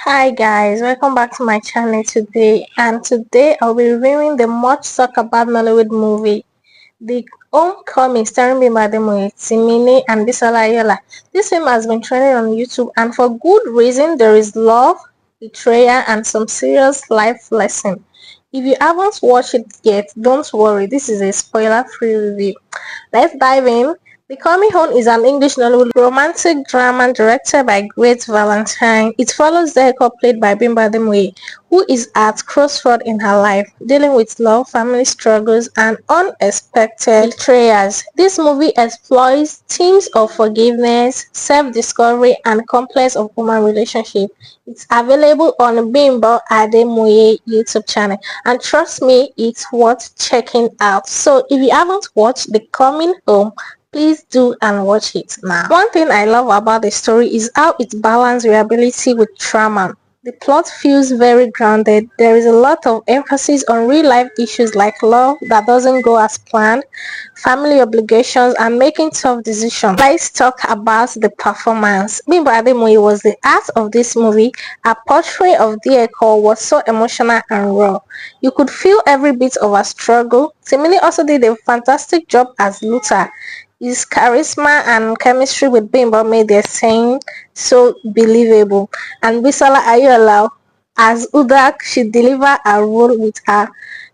Hi guys, welcome back to my channel today, and today I'll be reviewing the much talked about Nollywood movie, The Homecoming, starring Bimbo Ademoye, Timini and Bisola Aiyeola. This film has been trending on YouTube, and for good reason. There is love, betrayal and some serious life lesson. If you haven't watched it yet, don't worry, this is a spoiler-free review. Let's dive in. The Coming Home is an English Nollywood romantic drama directed by Great Valentine. It follows Dieko, played by Bimbo Ademoye, who is at crossroads in her life, dealing with love, family struggles, and unexpected betrayals. This movie explores themes of forgiveness, self-discovery, and complex of human relationship. It's available on Bimbo Ademoye YouTube channel, and trust me, it's worth checking out. So if you haven't watched The Coming Home, please do and watch it now. One thing I love about the story is how it balances reality with trauma. The plot feels very grounded. There is a lot of emphasis on real life issues like love that doesn't go as planned, family obligations, and making tough decisions. Let's talk about the performance. Bimbo Ademoye was the heart of this movie. Her portrait of Dieko was so emotional and raw. You could feel every bit of her struggle. Timini also did a fantastic job as Luther. His charisma and chemistry with Bimbo made their scene so believable. And Bisola Aiyeola as Udak, she delivered her role with her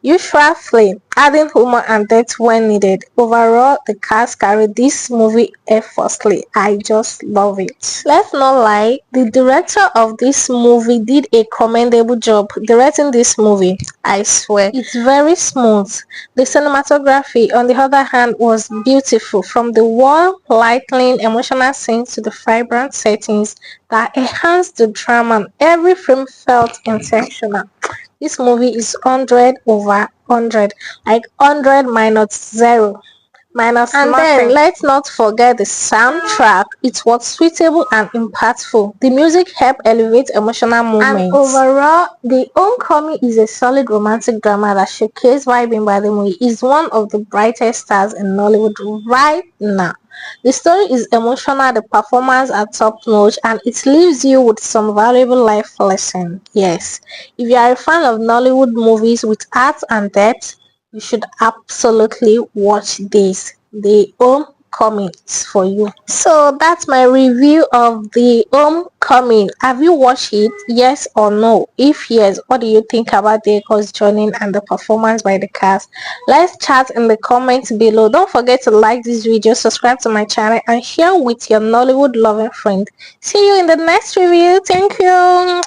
usual flame, adding humor and depth when needed. Overall, the cast carried this movie effortlessly. I just love it. Let's not lie, the director of this movie did a commendable job directing this movie. I swear, it's very smooth. The cinematography, on the other hand, was beautiful, from the warm, lighting, emotional scenes to the vibrant settings that enhanced the drama. Every frame felt intentional. This movie is 100 over 100, like 100 minus 0. Minus and nothing. Then let's not forget the soundtrack. It was suitable and impactful. The music helped elevate emotional moments. And overall, The Homecoming is a solid romantic drama that showcases why Bimbo Ademoye is one of the brightest stars in Nollywood right now. The story is emotional, the performance are top notch, and it leaves you with some valuable life lessons. Yes, if you are a fan of Nollywood movies with art and depth, you should absolutely watch this. The Homecoming is for you. So that's my review of The Homecoming. Have you watched it? Yes or no? If yes, what do you think about Deko's joining and the performance by the cast? Let's chat in the comments below. Don't forget to like this video, subscribe to my channel, and share with your Nollywood loving friend. See you in the next review. Thank you.